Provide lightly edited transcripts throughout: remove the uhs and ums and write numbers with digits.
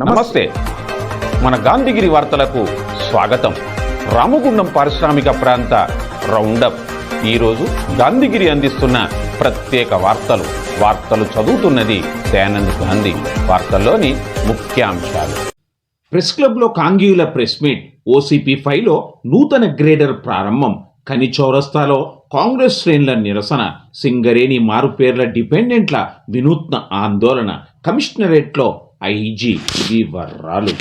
నమస్తే. మన గాంధీగిరి వార్తలకు స్వాగతం. రామగుండం పారిశ్రామిక ప్రాంత రౌండప్. ఈరోజు గాంధీగిరి అందిస్తున్న ప్రత్యేక వార్తలు చదువుతున్నది దయానంద్ గాంధీ. వార్తల్లోని ముఖ్యాంశాలు. ప్రెస్ క్లబ్లో కాంగీయుల ప్రెస్ మీట్. ఓసీపీ 5లో నూతన గ్రేడర్ ప్రారంభం. కని చౌరస్తాలో కాంగ్రెస్ శ్రేణుల నిరసన. సింగరేణి మారుపేర్ల డిపెండెంట్ల వినూత్న ఆందోళన. కమిషనరేట్లో ఐజీ వివరాలు.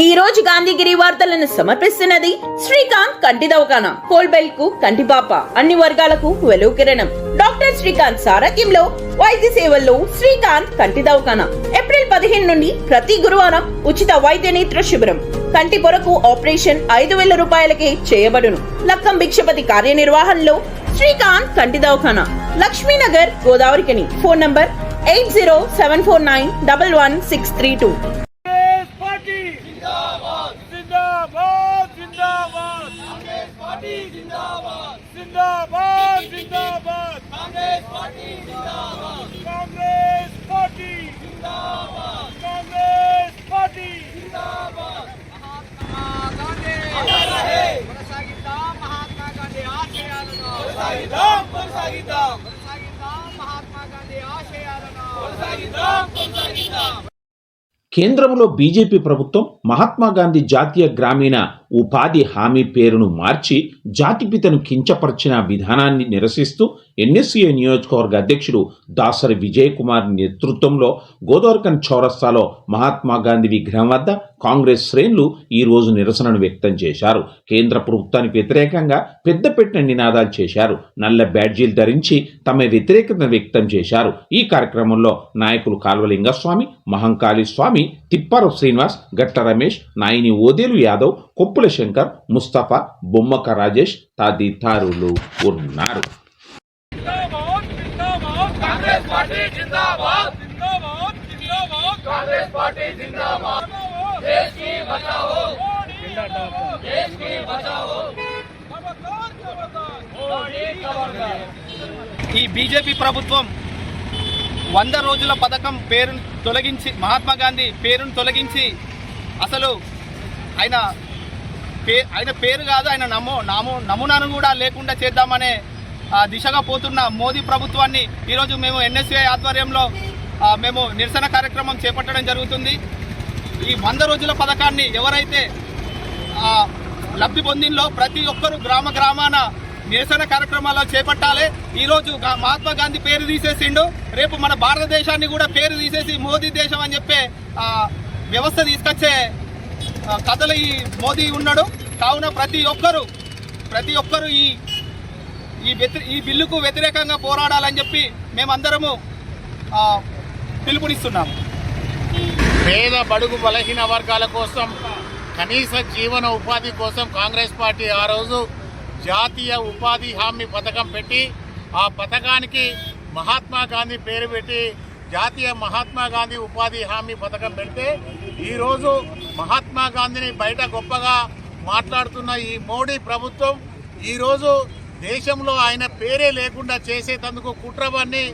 ఈ రోజు గాంధీగిరి వార్తలను సమర్పిస్తున్నది శ్రీకాంత్ కంటి దవాఖానా. కోల్బెల్ కు కంటిపాప, అన్ని వర్గాలకు వెలుగు కిరణం. డాక్టర్ శ్రీకాంత్ సారథ్యంలో వైద్య సేవల్లో శ్రీకాంత్ కంటి దవాఖానా. ఏప్రిల్ 15 నుండి ప్రతి గురువారం ఉచిత వైద్య నేత్ర శిబిరం. కంటి పొరకు ఆపరేషన్ 5,000 రూపాయలకే చేయబడును. లక్కం భిక్షపతి కార్యనిర్వహణలో శ్రీకాంత్ కంటి దవాఖానా, లక్ష్మీనగర్, గోదావరికని. Phone number 8074911632. కేంద్రంలో బీజేపీ ప్రభుత్వం మహాత్మాగాంధీ జాతీయ గ్రామీణ ఉపాధి హామీ పేరును మార్చి జాతిపితను కించపరిచిన విధానాన్ని నిరసిస్తూ ఎన్ఎస్సీఐ నియోజకవర్గ అధ్యక్షుడు దాసరి విజయ్ కుమార్ నేతృత్వంలో గోదావరికన్ చౌరస్తాలో మహాత్మాగాంధీ విగ్రహం వద్ద కాంగ్రెస్ శ్రేణులు ఈ రోజు నిరసనను వ్యక్తం చేశారు. కేంద్ర ప్రభుత్వానికి వ్యతిరేకంగా పెద్దపెట్టిన నినాదాలు చేశారు. నల్ల బ్యాడ్జీలు ధరించి తమ వ్యతిరేకతను వ్యక్తం చేశారు. ఈ కార్యక్రమంలో నాయకులు కాల్వలింగస్వామి, మహంకాళి స్వామి, తిప్పారావు శ్రీనివాస్, గట్ట రమేష్, నాయిని ఓదేలు యాదవ్, కొప్పుల శంకర్, ముస్తఫా, బొమ్మక రాజేష్ తదితరులు ఉన్నారు. ఈ బీజేపీ ప్రభుత్వం 100 రోజుల పథకం పేరును తొలగించి, మహాత్మా గాంధీ పేరును తొలగించి, అసలు ఆయన పేరు కాదు, ఆయన నమూనాను కూడా లేకుండా చేద్దామనే దిశగా పోతున్న మోదీ ప్రభుత్వాన్ని ఈరోజు మేము ఎన్ఎస్సీఐ ఆధ్వర్యంలో మేము నిరసన కార్యక్రమం చేపట్టడం జరుగుతుంది. ఈ 100 రోజుల పథకాన్ని ఎవరైతే లబ్ధి పొందిందో ప్రతి ఒక్కరూ గ్రామాన నిరసన కార్యక్రమాల్లో చేపట్టాలి. ఈరోజు మహాత్మా గాంధీ పేరు తీసేసిండు, రేపు మన భారతదేశాన్ని కూడా పేరు తీసేసి మోదీ దేశం అని చెప్పే వ్యవస్థ తీసుకొచ్చే కథలు ఈ మోదీ ఉన్నాడు. కావున ప్రతి ఒక్కరు ఈ బిల్లుకు వ్యతిరేకంగా పోరాడాలని చెప్పి మేమందరము పిలుపునిస్తున్నాము. పేద బడుగు బలహీన వర్గాల కోసం, కనీస జీవన ఉపాధి కోసం కాంగ్రెస్ పార్టీ ఆ రోజు జాతీయ ఉపాధి హామీ పథకం పెట్టి, ఆ పథకానికి మహాత్మా గాంధీ పేరు పెట్టి జాతీయ మహాత్మా గాంధీ ఉపాధి హామీ పథకం పెడితే, ఈరోజు మహాత్మా గాంధీని బయట గొప్పగా మాట్లాడుతున్న ఈ మోడీ ప్రభుత్వం ఈరోజు దేశంలో ఆయన పేరే లేకుండా చేసేందుకు కుట్రవన్నీ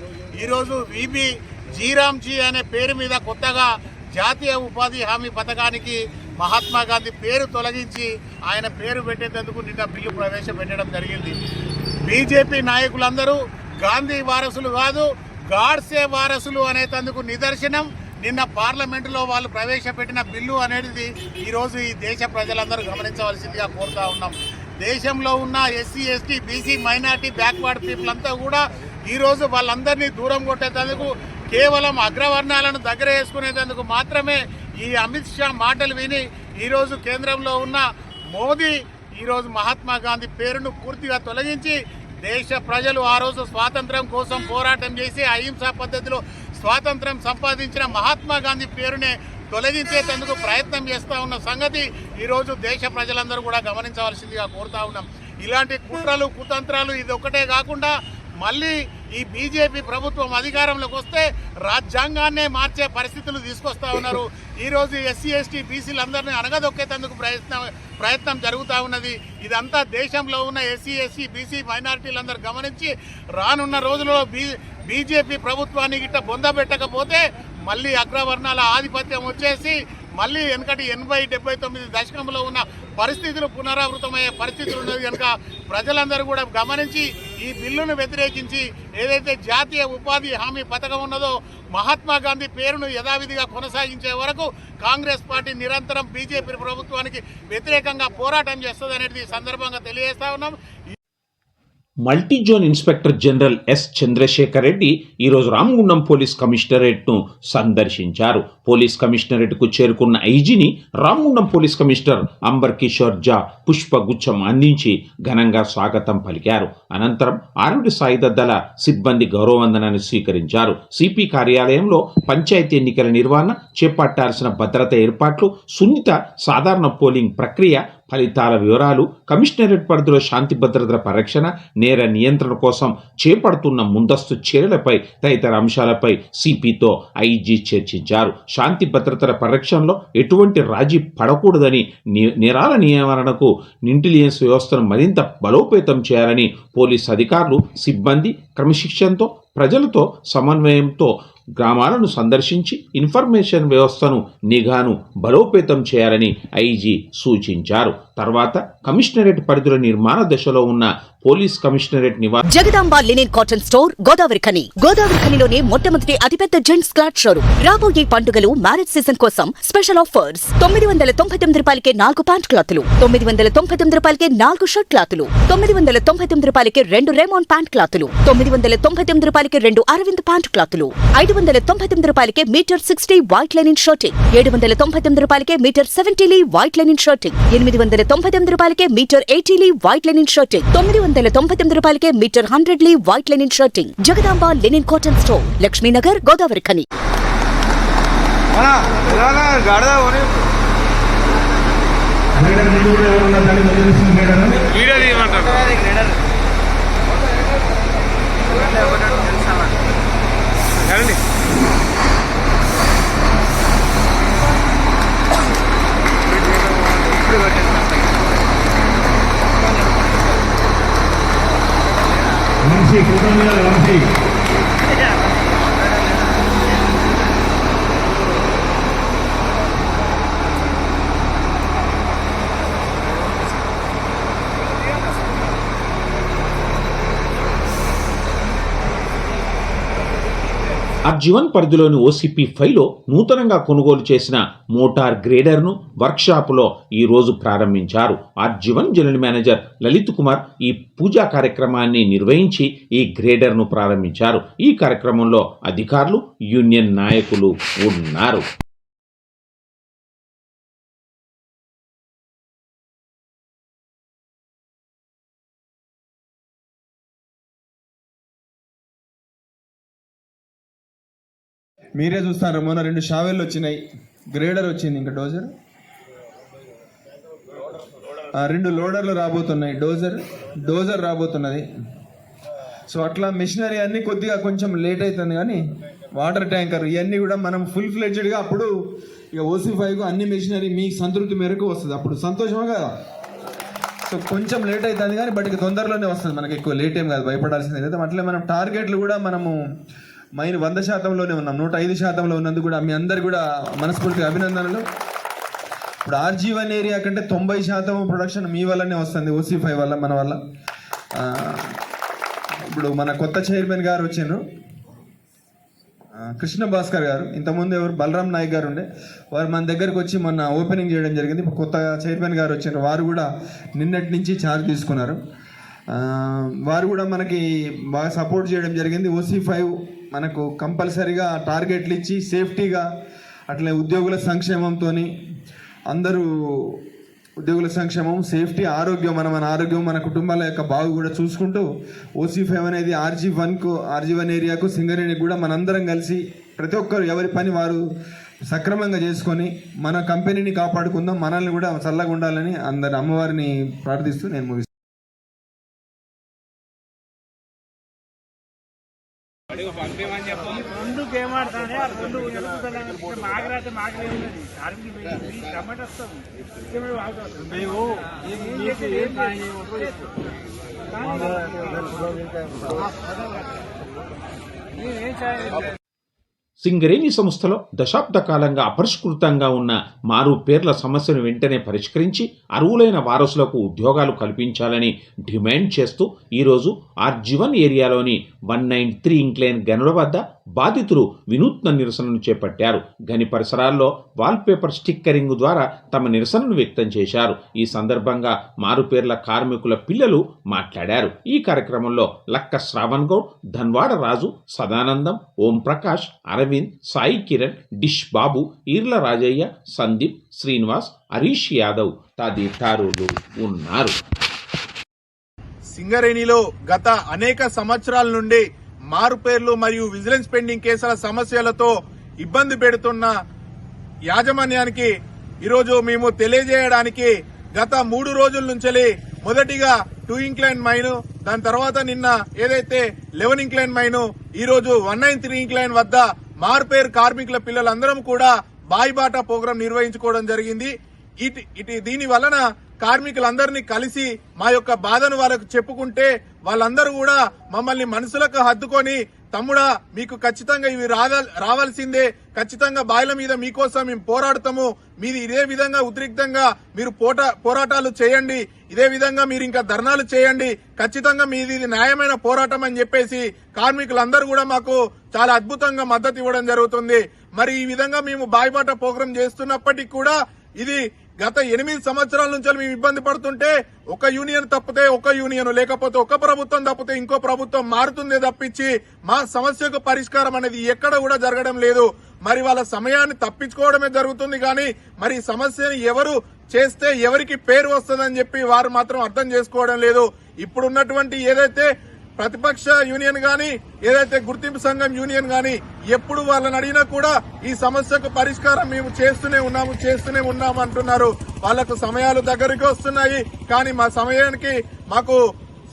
ఈరోజు విబి జీరామ్జీ అనే పేరు మీద కొత్తగా జాతీయ ఉపాధి హామీ పథకానికి మహాత్మా గాంధీ పేరు తొలగించి ఆయన పేరు పెట్టేందుకు నిన్న బిల్లు ప్రవేశపెట్టడం జరిగింది. బీజేపీ నాయకులందరూ గాంధీ వారసులు కాదు, గాడ్సే వారసులు అనేందుకు నిదర్శనం నిన్న పార్లమెంటులో వాళ్ళు ప్రవేశపెట్టిన బిల్లు అనేది ఈరోజు ఈ దేశ ప్రజలందరూ గమనించవలసిందిగా కోరుతా ఉన్నాం. దేశంలో ఉన్న SC, ST, BC, minority, backward people అంతా కూడా ఈరోజు వాళ్ళందరినీ దూరం కొట్టేందుకు, కేవలం అగ్రవర్ణాలను దగ్గర వేసుకునేందుకు మాత్రమే ఈ అమిత్ షా మాటలు విని ఈరోజు కేంద్రంలో ఉన్న మోదీ ఈరోజు మహాత్మా గాంధీ పేరును పూర్తిగా తొలగించి, దేశ ప్రజలు ఆ రోజు స్వాతంత్రం కోసం పోరాటం చేసి అహింసా పద్ధతిలో స్వాతంత్రం సంపాదించిన మహాత్మా గాంధీ పేరునే తొలగించేందుకు ప్రయత్నం చేస్తూ ఉన్న సంగతి ఈరోజు దేశ ప్రజలందరూ కూడా గమనించవలసిందిగా కోరుతా ఉన్నాం. ఇలాంటి కుట్రలు, కుతంత్రాలు ఇది ఒక్కటే కాకుండా మళ్ళీ ఈ బీజేపీ ప్రభుత్వం అధికారంలోకి వస్తే రాజ్యాంగాన్నే మార్చే పరిస్థితులు తీసుకొస్తా ఉన్నారు. ఈరోజు ఎస్సీ, ఎస్టీ, బీసీలందరినీ అణగదొక్కేందుకు ప్రయత్నం జరుగుతూ ఉన్నది. ఇదంతా దేశంలో ఉన్న ఎస్సీ, ఎస్సీ, బీసీ మైనారిటీలందరూ గమనించి రానున్న రోజుల్లో బీజేపీ ప్రభుత్వాన్ని గిట్ట బొందబెట్టకపోతే మళ్ళీ అగ్రవర్ణాల ఆధిపత్యం వచ్చేసి మళ్ళీ వెనకటి 80-79 దశకంలో ఉన్న పరిస్థితులు పునరావృతమయ్యే పరిస్థితులు ఉన్నది కనుక ప్రజలందరూ కూడా గమనించి ఈ బిల్లును వ్యతిరేకించి ఏదైతే జాతీయ ఉపాధి హామీ పథకం ఉన్నదో మహాత్మా గాంధీ పేరును యథావిధిగా కొనసాగించే వరకు కాంగ్రెస్ పార్టీ నిరంతరం బీజేపీ ప్రభుత్వానికి వ్యతిరేకంగా పోరాటం చేస్తుంది అనేది ఈ సందర్భంగా తెలియజేస్తా ఉన్నాం. Multi zone inspector general S Chandrashekar Reddy ఈరోజు రామగుండం పోలీస్ కమిషనరేట్ను సందర్శించారు. పోలీస్ కమిషనరేట్కు చేరుకున్న ఐజీని రామగుండం పోలీస్ కమిషనర్ అంబర్ కిషోర్ జా పుష్పగుచ్చం అందించి ఘనంగా స్వాగతం పలికారు. అనంతరం ఆర్ఎండ్ సాయుధ దళ సిబ్బంది గౌరవవందనాన్ని స్వీకరించారు. సిపి కార్యాలయంలో పంచాయతీ ఎన్నికల నిర్వహణ, చేపట్టాల్సిన భద్రత ఏర్పాట్లు, సున్నిత సాధారణ పోలింగ్ ప్రక్రియ, ఫలితాల వివరాలు, కమిషనరేట్ పరిధిలో శాంతి భద్రతల పరిరక్షణ, నేర నియంత్రణ కోసం చేపడుతున్న ముందస్తు చర్యలపై తదితర అంశాలపై సిపితో ఐజీ చర్చించారు. శాంతి భద్రతల పరిరక్షణలో ఎటువంటి రాజీ పడకూడదని, నేరాల నివారణకు ఇంటెలిజెన్స్ వ్యవస్థను మరింత బలోపేతం చేయాలని పోలీస్ అధికారులు, సిబ్బంది క్రమశిక్షణతో, ప్రజలతో సమన్వయంతో గ్రామాలను సందర్శించి ఇన్ఫర్మేషన్ వ్యవస్థను, నిఘాను బలోపేతం చేయాలని ఐజీ సూచించారు. తర్వాత కమిషనరేట్ పరిధిలో నిర్మాణ దశలో ఉన్న పోలీస్ కమిషనరేట్ నివాసం జగదాంబ లినెన్ కాటన్ స్టోర్ గోదావరి ఖనిలోనే మొట్టమొదటి అతిపెద్ద జెంట్స్ క్లాత్ షోరూమ్. రాబోయే పండుగలు, మ్యారేజ్ సీజన్ కోసం స్పెషల్ ఆఫర్స్. 999 రూపాయలకే 4 ప్యాంట్ క్లాతులు, 999 రూపాయలకే 4 షర్ట్ క్లాతులు, 999 రూపాయలకే 2 రేమాన్ ప్యాంట్ క్లాతులు, 999 రూపాయలకే 2 అరవింద్ ప్యాంట్ క్లాతులు, 599 రూపాయలకే మీటర్ 60 వైట్ లెనిన్ షర్టింగ్, 799 రూపాయలకే metre 70 lea white linen shirting, 899 రూపాయలకే metre 80 lea white linen shirting, 999 రూపాయలకే metre 100 lea white linen shirting. Jagadamba linen cotton store, Lakshminagar, Godavarikhani. RG one పరిధిలోని ఓసీపీ 5లో నూతనంగా కొనుగోలు చేసిన మోటార్ గ్రేడర్ను వర్క్షాపులో ఈ రోజు ప్రారంభించారు. RG one general manager Lalit Kumar ఈ పూజా కార్యక్రమాన్ని నిర్వహించి ఈ గ్రేడర్ను ప్రారంభించారు. ఈ కార్యక్రమంలో అధికారులు, యూనియన్ నాయకులు ఉన్నారు. మీరే చూస్తారు, మొన్న 2 షావెళ్ళు వచ్చినాయి, గ్రేడర్ వచ్చింది, ఇంకా డోజర్, 2 లోడర్లు రాబోతున్నాయి, డోజర్ రాబోతున్నది. సో అట్లా మిషనరీ అన్నీ కొద్దిగా కొంచెం లేట్ అవుతుంది, కానీ వాటర్ ట్యాంకర్ ఇవన్నీ కూడా మనం ఫుల్ ఫ్లెడ్జ్డ్గా అప్పుడు ఇక OC5కు అన్ని మిషనరీ మీ సంతృప్తి మేరకు వస్తుంది. అప్పుడు సంతోషమే కదా. సో కొంచెం లేట్ అవుతుంది కానీ బట్ ఇక తొందరలోనే వస్తుంది, మనకి ఎక్కువ లేట్ ఏం కాదు, భయపడాల్సింది లేదు. అట్లే మనం టార్గెట్లు కూడా మనము 100%లోనే ఉన్నాం, 105% ఉన్నందుకు కూడా మీ అందరు కూడా మనస్ఫూర్తిగా అభినందనలు. ఇప్పుడు ఆర్జీవన్ ఏరియా కంటే 90% ప్రొడక్షన్ మీ వల్లనే వస్తుంది, OC5 వల్ల, మన వల్ల. ఇప్పుడు మన కొత్త చైర్మన్ గారు వచ్చిండ్రు, కృష్ణ భాస్కర్ గారు. ఇంతకుముందు ఎవరు బలరాం నాయక్ గారు ఉండే, వారు మన దగ్గరకు వచ్చి మొన్న ఓపెనింగ్ చేయడం జరిగింది. ఇప్పుడు కొత్త చైర్మన్ గారు వచ్చిండ్రు, వారు కూడా నిన్నటి నుంచి ఛార్జ్ తీసుకున్నారు. వారు కూడా మనకి బాగా సపోర్ట్ చేయడం జరిగింది. OC5 మనకు కంపల్సరీగా టార్గెట్లు ఇచ్చి సేఫ్టీగా, అట్లే ఉద్యోగుల సంక్షేమంతో, అందరూ ఉద్యోగుల సంక్షేమం, సేఫ్టీ, ఆరోగ్యం, మన ఆరోగ్యం, మన కుటుంబాల యొక్క బాగు కూడా చూసుకుంటూ OC5 అనేది ఆర్జీవన్ ఏరియాకు, సింగరేణికి కూడా మనందరం కలిసి ప్రతి ఒక్కరు ఎవరి పని వారు సక్రమంగా చేసుకొని మన కంపెనీని కాపాడుకుందాం, మనల్ని కూడా చల్లగా ఉండాలని అందరి అమ్మవారిని ప్రార్థిస్తూ నేను ముగిస్తాను. సింగరేణి సంస్థలో దశాబ్ద కాలంగా అపరిష్కృతంగా ఉన్న మారు పేర్ల సమస్యను వెంటనే పరిష్కరించి అర్హులైన వారసులకు ఉద్యోగాలు కల్పించాలని డిమాండ్ చేస్తూ ఈరోజు ఆర్జీవన్ ఏరియాలోని 193 ఇంక్లైన్ గనుల వద్ద బాధితులు వినూత్న నిరసనను చేపట్టారు. గని పరిసరాల్లో వాల్పేపర్ స్టిక్కరింగ్ ద్వారా తమ నిరసనను వ్యక్తం చేశారు. ఈ సందర్భంగా మారుపేర్ల కార్మికుల పిల్లలు మాట్లాడారు. ఈ కార్యక్రమంలో లక్క శ్రావణ్ గౌడ్, ధన్వాడ రాజు, సదానందం, ఓం ప్రకాష్, అరవింద్, సాయి కిరణ్, డిష్ బాబు, ఈర్ల రాజయ్య, సందీప్, శ్రీనివాస్, హరీష్ యాదవ్ తదితరులు ఉన్నారు. సింగరేణిలో గత అనేక సంవత్సరాల నుండి మారుపేర్లు మరియు విజిలెన్స్ పెండింగ్ కేసుల సమస్యలతో ఇబ్బంది పెడుతున్న యాజమాన్యానికి ఈరోజు మేము తెలియజేయడానికి గత 3 రోజుల నుంచి మొదటిగా 2 ఇంక్లైన్ మైను, దాని తర్వాత నిన్న ఏదైతే 11 ఇంక్లైన్ మైను, ఈ రోజు 193 ఇంక్లైన్ వద్ద మారుపేరు కార్మికుల పిల్లలందరం కూడా బాయిబాట ప్రోగ్రాం నిర్వహించుకోవడం జరిగింది. దీని వలన కార్మికులందరినీ కలిసి మా యొక్క బాధను వాళ్ళకు చెప్పుకుంటే వాళ్ళందరూ కూడా మమ్మల్ని మనసులకు హత్తుకొని, తమ్ముడా మీకు ఖచ్చితంగా ఇవి రావాల్సిందే, ఖచ్చితంగా బాయిల మీద మీకోసం మేము పోరాడతాము, మీది ఇదే విధంగా ఉద్రిక్తంగా మీరు పోరాటాలు చేయండి, ఇదే విధంగా మీరు ఇంకా ధర్నాలు చేయండి, ఖచ్చితంగా మీది ఇది న్యాయమైన పోరాటం అని చెప్పేసి కార్మికులందరూ కూడా మాకు చాలా అద్భుతంగా మద్దతు ఇవ్వడం జరుగుతుంది. మరి ఈ విధంగా మేము బాయిబాట ప్రోగ్రాం చేస్తున్నప్పటికీ కూడా ఇది గత 8 సంవత్సరాల నుంచి మేము ఇబ్బంది పడుతుంటే ఒక యూనియన్ తప్పితే ఒక యూనియన్, లేకపోతే ఒక ప్రభుత్వం తప్పితే ఇంకో ప్రభుత్వం మారుతుందే తప్పించి మా సమస్యకు పరిష్కారం అనేది ఎక్కడ కూడా జరగడం లేదు. మరి వాళ్ళ సమయాన్ని తప్పించుకోవడమే జరుగుతుంది కానీ మరి సమస్యని ఎవరు చేస్తే ఎవరికి పేరు వస్తుందని చెప్పి వారు మాత్రం అర్థం చేసుకోవడం లేదు. ఇప్పుడున్నటువంటి ఏదైతే ప్రతిపక్ష యూనియన్ గాని, ఏదైతే గుర్తింపు సంఘం యూనియన్ గాని ఎప్పుడు వాళ్ళని అడిగినా కూడా ఈ సమస్యకు పరిష్కారం మేము చేస్తూనే ఉన్నాము అంటున్నారు. వాళ్లకు సమయాలు దగ్గరికి వస్తున్నాయి కానీ మా సమయానికి మాకు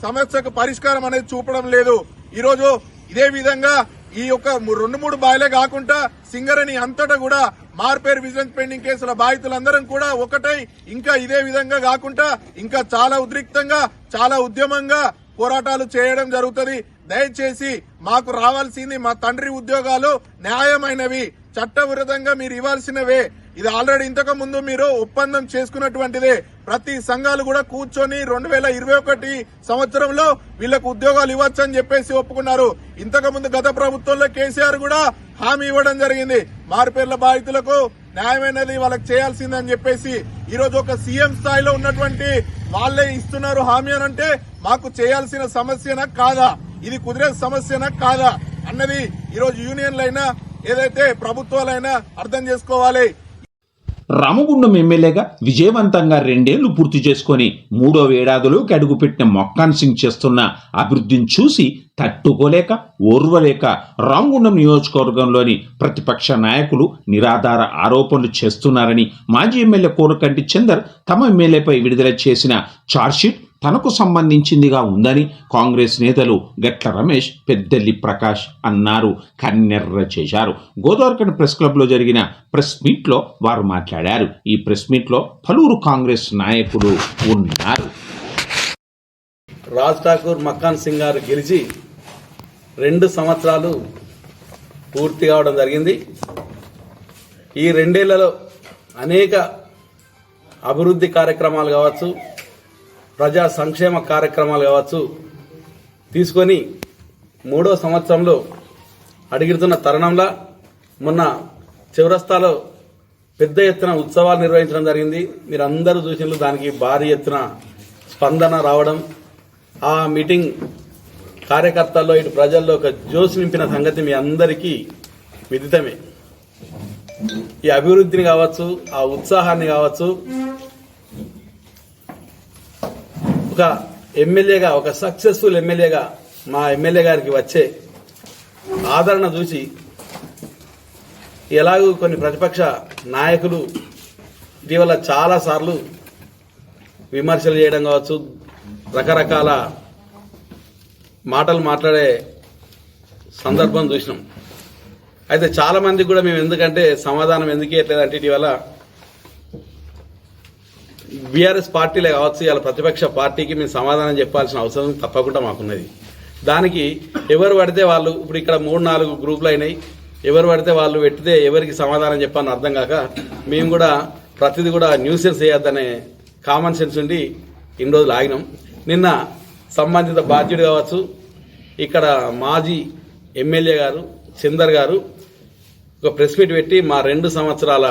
సమస్యకు పరిష్కారం అనేది చూపడం లేదు. ఈ రోజు ఇదే విధంగా ఈ యొక్క 2-3 బాయిలే కాకుండా సింగరేణి అంతటా కూడా మార్పేరు విజిలెన్స్ పెండింగ్ కేసుల బాధితులందరం కూడా ఒకటై ఇంకా ఇదే విధంగా కాకుండా ఇంకా చాలా ఉద్రిక్తంగా, చాలా ఉద్యమంగా పోరాటాలు చేయడం జరుగుతుంది. దయచేసి మాకు రావాల్సింది మా తండ్రి ఉద్యోగాలు న్యాయమైనవి, చట్టవిరుద్ధంగా మీరు ఇవ్వాల్సినవే. ఇది ఆల్రెడీ ఇంతకు ముందు మీరు ఒప్పందం చేసుకున్నటువంటిదే. ప్రతి సంఘాలు కూడా కూర్చొని 2021 సంవత్సరంలో వీళ్లకు ఉద్యోగాలు ఇవ్వచ్చని చెప్పేసి ఒప్పుకున్నారు. ఇంతకు ముందు గత ప్రభుత్వంలో కేసీఆర్ కూడా హామీ ఇవ్వడం జరిగింది, మారుపేర్ల బాధితులకు న్యాయమైనది వాళ్ళకి చేయాల్సిందని చెప్పేసి. ఈ రోజు ఒక సీఎం స్థాయిలో ఉన్నటువంటి వాళ్లే ఇస్తున్నారు హామీ అని అంటే మాకు చేయాల్సిన సమస్యనా కాదా, ఇది కుదిరే సమస్యనా కాదా అన్నది ఈరోజు యూనియన్లైనా ఏదైతే ప్రభుత్వాలైనా అర్థం చేసుకోవాలి. రామగుండం ఎమ్మెల్యేగా విజయవంతంగా 2 ఏళ్లు పూర్తి చేసుకుని 3వ ఏడాదిలోకి అడుగుపెట్టిన మొక్కాన్ సింగ్ చేస్తున్న అభివృద్ధిని చూసి తట్టుకోలేక ఓర్వలేక రామగుండం నియోజకవర్గంలోని ప్రతిపక్ష నాయకులు నిరాధార ఆరోపణలు చేస్తున్నారని మాజీ ఎమ్మెల్యే కోరకంటి చందర్ తమ ఎమ్మెల్యేపై విడుదల చేసిన ఛార్జ్షీట్ తనకు సంబంధించిందిగా ఉందని కాంగ్రెస్ నేతలు గట్ల రమేష్, పెద్దెల్లి ప్రకాష్ అన్నారు, కన్నెర్ర చేశారు. గోదావరిఖని ప్రెస్ క్లబ్ లో జరిగిన ప్రెస్ మీట్ లో వారు మాట్లాడారు. ఈ ప్రెస్ మీట్ లో పలువురు కాంగ్రెస్ నాయకులు ఉన్నారు. రాజ్ ఠాకూర్, మక్కాన్ సింగ్ గారు గెలిచి 2 సంవత్సరాలు పూర్తి కావడం జరిగింది. ఈ 2 ఏళ్లలో అనేక అభివృద్ధి కార్యక్రమాలు కావచ్చు, ప్రజా సంక్షేమ కార్యక్రమాలు కావచ్చు తీసుకొని 3వ సంవత్సరంలో అడుగుతున్న తరుణంలో మొన్న చౌరస్తాలో పెద్ద ఎత్తున ఉత్సవాలు నిర్వహించడం జరిగింది. మీరు అందరూ చూసినట్లు దానికి భారీ ఎత్తున స్పందన రావడం, ఆ మీటింగ్ కార్యకర్తల్లో ఇటు ప్రజల్లో ఒక జోష్ నింపిన సంగతి మీ అందరికీ విదితమే. ఈ అభివృద్ధిని కావచ్చు, ఆ ఉత్సాహాన్ని కావచ్చు, ఒక ఎమ్మెల్యేగా, ఒక సక్సెస్ఫుల్ ఎమ్మెల్యేగా మా ఎమ్మెల్యే గారికి వచ్చే ఆదరణ చూసి ఎలాగూ కొన్ని ప్రతిపక్ష నాయకులు ఇటీవల చాలా సార్లు విమర్శలు చేయడం కావచ్చు, రకరకాల మాటలు మాట్లాడే సందర్భం చూసినాం. అయితే చాలా మందికి కూడా మేము ఎందుకంటే సమాధానం ఎందుకు ఇవ్వట్లేదంటే ఇటీవల బీఆర్ఎస్ పార్టీలే కావచ్చు, ఇలా ప్రతిపక్ష పార్టీకి మేము సమాధానం చెప్పాల్సిన అవసరం తప్పకుండా మాకున్నది. దానికి ఎవరు పడితే వాళ్ళు ఇప్పుడు ఇక్కడ 3-4 గ్రూపులు అయినాయి, ఎవరు పడితే వాళ్ళు పెట్టితే ఎవరికి సమాధానం చెప్పాలని అర్థం కాక మేము కూడా ప్రతిదీ కూడా న్యూసెన్స్ వేయొద్దనే కామన్ సెన్స్ ఉండి ఇన్ని రోజులు ఆగినాం. నిన్న సంబంధిత బాధ్యుడు కావచ్చు, ఇక్కడ మాజీ ఎమ్మెల్యే గారు చందర్ గారు ఒక ప్రెస్ మీట్ పెట్టి మా 2 సంవత్సరాల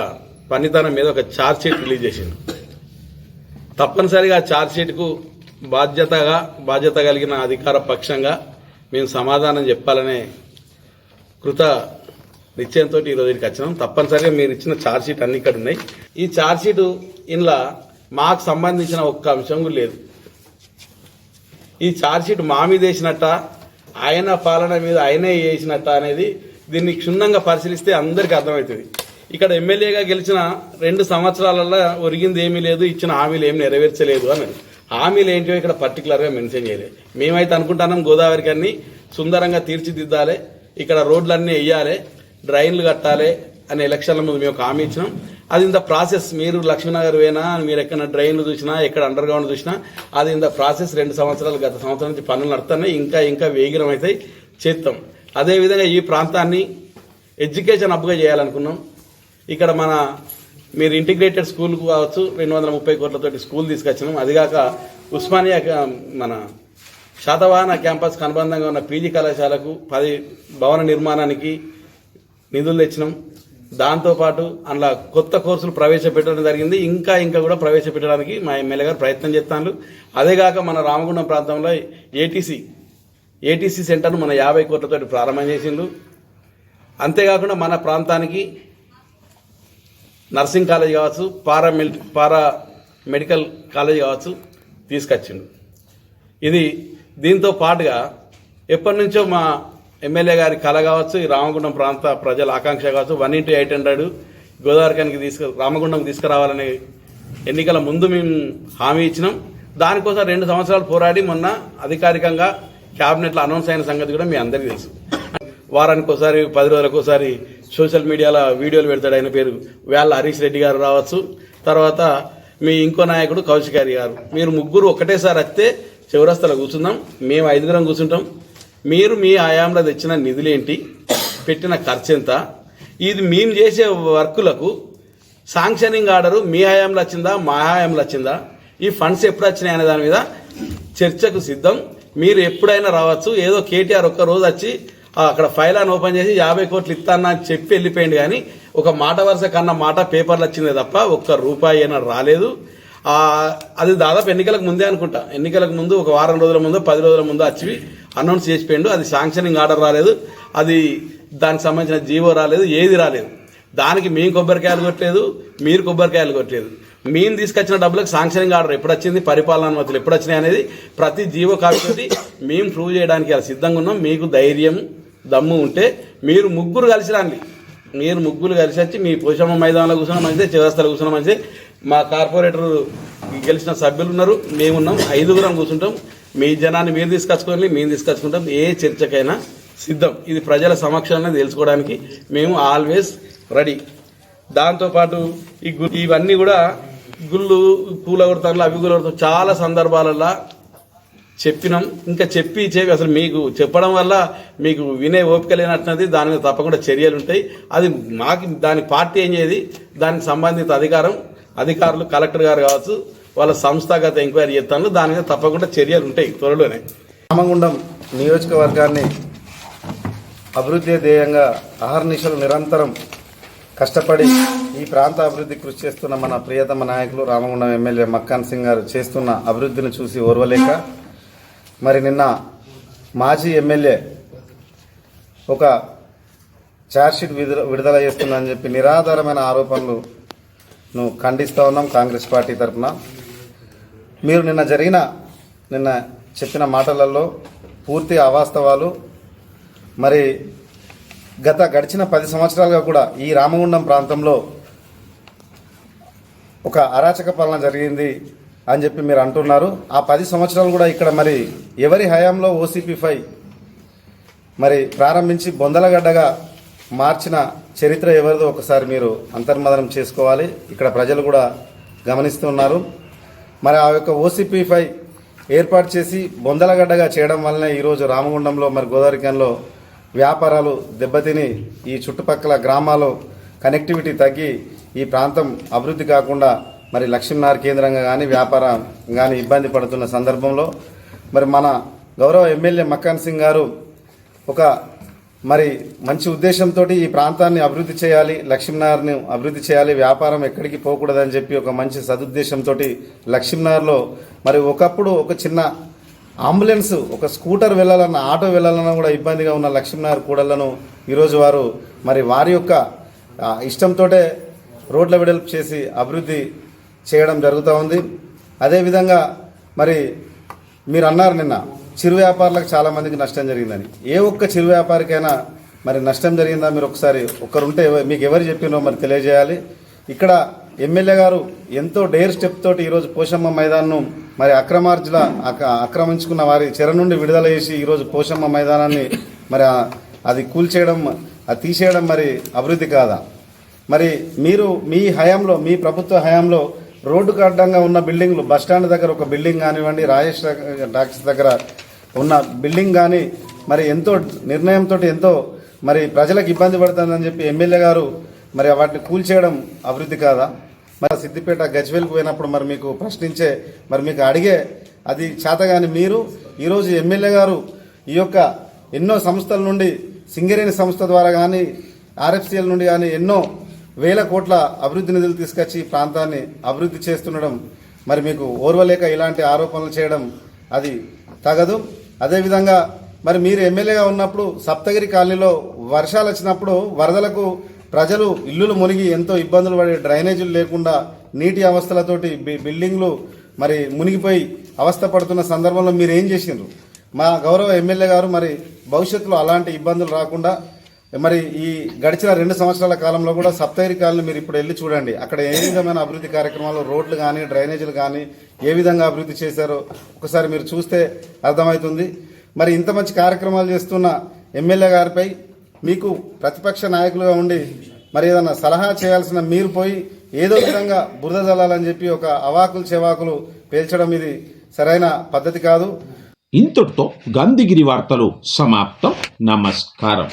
పనితనం మీద ఒక ఛార్జ్ షీట్ రిలీజ్ చేసిండు. తప్పనిసరిగా ఛార్జ్ షీట్కు బాధ్యత కలిగిన అధికార పక్షంగా మేము సమాధానం చెప్పాలనే కృత నిశ్చయంతో ఈరోజు ఇక్కడికి వచ్చినాం. తప్పనిసరిగా మీరు ఇచ్చిన ఛార్జ్ షీట్ అన్ని ఇక్కడ ఉన్నాయి. ఈ ఛార్జ్ షీటు ఇందులో మాకు సంబంధించిన ఒక్క అంశం కూడా లేదు. ఈ ఛార్జ్ షీట్ మా మీద వేసినట్ట, ఆయన పాలన మీద ఆయనే వేసినట్ట అనేది దీన్ని క్షుణ్ణంగా పరిశీలిస్తే అందరికీ అర్థమవుతుంది. ఇక్కడ ఎమ్మెల్యేగా గెలిచిన 2 సంవత్సరాలలో ఒరిగింది ఏమీ లేదు, ఇచ్చిన హామీలు ఏమి నెరవేర్చలేదు అన్నది. హామీలు ఏంటో ఇక్కడ పర్టికులర్గా మెన్షన్ చేయలేదు. మేమైతే అనుకుంటున్నాం గోదావరికి అన్ని సుందరంగా తీర్చిదిద్దాలి, ఇక్కడ రోడ్లన్నీ వేయాలి, డ్రైన్లు కట్టాలి అనే ఎలక్షన్ల ముందు మేము ఒక హామీ ఇచ్చినాం. అది ఇంత ప్రాసెస్. మీరు లక్ష్మీనగర్ పోయినా, మీరు ఎక్కడ డ్రైన్లు చూసినా, ఎక్కడ అండర్ గ్రౌండ్ చూసినా అది ఇంత ప్రాసెస్. 2 సంవత్సరాలు గత సంవత్సరం నుంచి పనులు నడుతున్నాయి, ఇంకా వేగిరం అయితే చేస్తాం. అదేవిధంగా ఈ ప్రాంతాన్ని ఎడ్యుకేషన్ హబ్గా చేయాలనుకున్నాం. ఇక్కడ మీరు ఇంటిగ్రేటెడ్ స్కూల్కు కావచ్చు 230 కోట్లతోటి స్కూల్ తీసుకొచ్చినాం. అదిగాక ఉస్మానియా మన శాతవాహన క్యాంపస్కి అనుబంధంగా ఉన్న పీజీ కళాశాలకు 10 భవన నిర్మాణానికి నిధులు తెచ్చినాం. దాంతోపాటు అందులో కొత్త కోర్సులు ప్రవేశపెట్టడం జరిగింది. ఇంకా కూడా ప్రవేశపెట్టడానికి మా ఎమ్మెల్యే గారు ప్రయత్నం చేస్తాను. అదేగాక మన రామగుండం ప్రాంతంలో ఏటీసీ సెంటర్ను మన 50 కోట్లతోటి ప్రారంభం చేసిండు. అంతేకాకుండా మన ప్రాంతానికి నర్సింగ్ కాలేజ్ కావచ్చు, పారా మెడికల్ కాలేజ్ కావచ్చు తీసుకొచ్చిండు. ఇది దీంతో పాటుగా ఎప్పటి నుంచో మా ఎమ్మెల్యే గారి కళ కావచ్చు, ఈ రామగుండం ప్రాంత ప్రజల ఆకాంక్ష కావచ్చు, 1x800 గోదావరికి రామగుండంకి తీసుకురావాలనే ఎన్నికల ముందు మేము హామీ ఇచ్చినాం. దానికోసం 2 సంవత్సరాలు పోరాడి మొన్న అధికారికంగా క్యాబినెట్లో అనౌన్స్ అయిన సంగతి కూడా మీ అందరికీ తెలుసు. వారానికి ఒకసారి 10 రోజులకు ఒకసారి సోషల్ మీడియాలో వీడియోలు పెడతాడు. ఆయన పేరు వేళ్ళ హరీష్ రెడ్డి గారు రావచ్చు, తర్వాత మీ ఇంకో నాయకుడు కౌశికారి గారు. మీరు ముగ్గురు ఒకటేసారి వస్తే చివరస్తలో కూర్చుందాం. మేము 5 కూర్చుంటాం. మీరు మీ హయాంలో తెచ్చిన నిధులేంటి, పెట్టిన ఖర్చు ఎంత, ఇది మేము చేసే వర్కులకు శాంక్షనింగ్ ఆర్డరు మీ హయాంలో వచ్చిందా, మా హయాంలో వచ్చిందా, ఈ ఫండ్స్ ఎప్పుడు వచ్చినాయి అనే దాని మీద చర్చకు సిద్ధం. మీరు ఎప్పుడైనా రావచ్చు. ఏదో కేటీఆర్ ఒక్క రోజు వచ్చి అక్కడ ఫైల్ అని ఓపెన్ చేసి 50 కోట్లు ఇస్తానా అని చెప్పి వెళ్ళిపోయింది. కానీ ఒక మాట వరుస కన్నా మాట పేపర్లు వచ్చిందే తప్ప ₹1 అయినా రాలేదు. అది దాదాపు ఎన్నికలకు ముందే అనుకుంటా. ఎన్నికలకు ముందు ఒక వారం రోజుల ముందు 10 రోజుల ముందు వచ్చి అనౌన్స్ చేసిపోయిండు. అది శాంక్షనింగ్ ఆర్డర్ రాలేదు, అది దానికి సంబంధించిన జీవో రాలేదు, ఏది రాలేదు. దానికి మేము కొబ్బరికాయలు కొట్టలేదు, మీరు కొబ్బరికాయలు కొట్టలేదు. మేము తీసుకొచ్చిన డబ్బులకు శాంక్షనింగ్ ఆర్డర్ ఎప్పుడు వచ్చింది, పరిపాలన అనుమతులు ఎప్పుడు వచ్చినాయి అనేది ప్రతి జీవో కాపీ మేము ప్రూవ్ చేయడానికి అలా సిద్ధంగా ఉన్నాం. మీకు ధైర్యం దమ్ము ఉంటే మీరు ముగ్గురు కలిసి రండి. మీరు ముగ్గురు కలిసి వచ్చి మీ పోషమ్మ మైదానంలో కూర్చున్న మంచిదే, చివరస్తలో కూర్చున్న మంచిదే. మా కార్పొరేటర్ గెలిచిన సభ్యులు ఉన్నారు, మేమున్నాం. 5 కూర్చుంటాం. మీ జనాన్ని మీరు తీసుకొచ్చుకొని మేము తీసుకొచ్చుకుంటాం. ఏ చర్చకైనా సిద్ధం. ఇది ప్రజల సమక్షంలో తెలుసుకోవడానికి మేము ఆల్వేస్ రెడీ. దాంతోపాటు ఇవన్నీ కూడా గుళ్ళు కూలగొడతారు, అవి కూలగొడతారు చాలా సందర్భాలలో చెప్పినాం. ఇంకా చెప్పి అసలు మీకు చెప్పడం వల్ల మీకు వినే ఓపిక లేనట్టున్నది. దాని మీద తప్పకుండా చర్యలు ఉంటాయి. అది మాకు దాని పార్టీ ఏం చేయదు, దానికి సంబంధిత అధికారులు కలెక్టర్ గారు కావచ్చు, వాళ్ళ సంస్థాగత ఎంక్వైరీ చేస్తాను. దాని మీద తప్పకుండా చర్యలు ఉంటాయి త్వరలోనే. రామగుండం నియోజకవర్గాన్ని అభివృద్ధి ధ్యేయంగా అహర్నిశలు నిరంతరం కష్టపడి ఈ ప్రాంత అభివృద్ధి కృషి చేస్తున్న మన ప్రియతమ నాయకులు రామగుండం ఎమ్మెల్యే మక్కాన్ సింగ్ గారు చేస్తున్న అభివృద్ధిని చూసి ఓర్వలేక మరి నిన్న మాజీ ఎమ్మెల్యే ఒక ఛార్జ్షీట్ విడుదల చేస్తుందని చెప్పి నిరాధారమైన ఆరోపణలను ఖండిస్తూ ఉన్నాం కాంగ్రెస్ పార్టీ తరఫున. మీరు నిన్న చెప్పిన మాటలలో పూర్తి అవాస్తవాలు. మరి గడిచిన 10 సంవత్సరాలుగా కూడా ఈ రామగుండం ప్రాంతంలో ఒక అరాచక పాలన జరిగింది అని చెప్పి మీరు అంటున్నారు. ఆ 10 సంవత్సరాలు కూడా ఇక్కడ మరి ఎవరి హయాంలో OCP5 మరి ప్రారంభించి బొందలగడ్డగా మార్చిన చరిత్ర ఎవరిదో ఒకసారి మీరు అంతర్మదనం చేసుకోవాలి. ఇక్కడ ప్రజలు కూడా గమనిస్తున్నారు. మరి ఆ యొక్క OCP5 ఏర్పాటు చేసి బొందలగడ్డగా చేయడం వల్లనే ఈరోజు రామగుండంలో మరి గోదావరికంలో వ్యాపారాలు దెబ్బతిని ఈ చుట్టుపక్కల గ్రామాల్లో కనెక్టివిటీ తగ్గి ఈ ప్రాంతం అభివృద్ధి కాకుండా మరి లక్ష్మీనగర్ కేంద్రంగా కానీ వ్యాపారం కానీ ఇబ్బంది పడుతున్న సందర్భంలో మరి మన గౌరవ ఎమ్మెల్యే మక్కాన్ సింగ్ గారు ఒక మరి మంచి ఉద్దేశంతో ఈ ప్రాంతాన్ని అభివృద్ధి చేయాలి, లక్ష్మీనగర్ని అభివృద్ధి చేయాలి, వ్యాపారం ఎక్కడికి పోకూడదని చెప్పి ఒక మంచి సదుద్దేశంతో లక్ష్మీనగర్లో మరి ఒకప్పుడు ఒక చిన్న అంబులెన్స్, ఒక స్కూటర్ వెళ్ళాలన్నా, ఆటో వెళ్ళాలన్నా కూడా ఇబ్బందిగా ఉన్న లక్ష్మీనగర్ కూడళ్లను ఈరోజు వారు మరి వారి యొక్క ఇష్టంతో రోడ్ల వెడల్పు చేసి అభివృద్ధి చేయడం జరుగుతూ ఉంది. అదేవిధంగా మరి మీరు అన్నారు నిన్న చిరు వ్యాపారులకు చాలామందికి నష్టం జరిగిందని. ఏ ఒక్క చిరు వ్యాపారికైనా మరి నష్టం జరిగిందా? మీరు ఒకసారి ఒక్కరుంటే మీకు ఎవరు చెప్పినో మరి తెలియజేయాలి. ఇక్కడ ఎమ్మెల్యే గారు ఎంతో డేర్ స్టెప్ తోటి ఈరోజు పోషమ్మ మైదానం మరి అక్రమార్జుల ఆక్రమించుకున్న వారి చెర నుండి విడుదల చేసి ఈరోజు పోషమ్మ మైదానాన్ని మరి అది కూల్చేయడం, అది తీసేయడం మరి అభివృద్ధి కాదా? మరి మీరు మీ హయాంలో, మీ ప్రభుత్వ హయాంలో రోడ్డుకు అడ్డంగా ఉన్న బిల్డింగ్లు, బస్టాండ్ దగ్గర ఒక బిల్డింగ్ కానివ్వండి, రాజేష్ డాక్టర్స్ దగ్గర ఉన్న బిల్డింగ్ కానీ మరి ఎంతో నిర్ణయంతో ఎంతో మరి ప్రజలకు ఇబ్బంది పడుతుందని చెప్పి ఎమ్మెల్యే గారు మరి వాటిని కూల్చేయడం అభివృద్ధి కాదా? మరి సిద్దిపేట గజ్వేల్కి పోయినప్పుడు మరి మీకు ప్రశ్నించే మరి మీకు అడిగే అది చేతగాని మీరు ఈరోజు ఎమ్మెల్యే గారు ఈ యొక్క ఎన్నో సంస్థల నుండి సింగరేణి సంస్థ ద్వారా కానీ ఆర్ఎఫ్సిఎల్ నుండి కానీ ఎన్నో వేల కోట్ల అభివృద్ధి నిధులు తీసుకొచ్చి ఈ ప్రాంతాన్ని అభివృద్ధి చేస్తుండడం మరి మీకు ఓర్వలేక ఇలాంటి ఆరోపణలు చేయడం అది తగదు. అదేవిధంగా మరి మీరు ఎమ్మెల్యేగా ఉన్నప్పుడు సప్తగిరి కాలనీలో వర్షాలు వచ్చినప్పుడు వరదలకు ప్రజలు ఇల్లులు మునిగి ఎంతో ఇబ్బందులు పడి డ్రైనేజీలు లేకుండా నీటి అవస్థలతోటి బిల్డింగ్లు మరి మునిగిపోయి అవస్థ పడుతున్న సందర్భంలో మీరు ఏం చేసిండ్రు? మా గౌరవ ఎమ్మెల్యే గారు మరి భవిష్యత్తులో అలాంటి ఇబ్బందులు రాకుండా మరి ఈ గడిచిన 2 సంవత్సరాల కాలంలో కూడా సప్తగిరి కాలనీ మీరు ఇప్పుడు వెళ్ళి చూడండి. అక్కడ ఏ విధమైన అభివృద్ధి కార్యక్రమాలు, రోడ్లు కానీ డ్రైనేజీలు కానీ ఏ విధంగా అభివృద్ధి చేశారో ఒకసారి మీరు చూస్తే అర్థమవుతుంది. మరి ఇంత మంచి కార్యక్రమాలు చేస్తున్న ఎమ్మెల్యే గారిపై మీకు ప్రతిపక్ష నాయకులుగా ఉండి మరి ఏదన్నా సలహా చేయాల్సిన మీరు పోయి ఏదో విధంగా బురద జల్లాలని చెప్పి ఒక అవాకులు చెవాకులు పేల్చడం ఇది సరైన పద్ధతి కాదు. ఇంతటితో గాంధీగిరి వార్తలు సమాప్తం. నమస్కారం.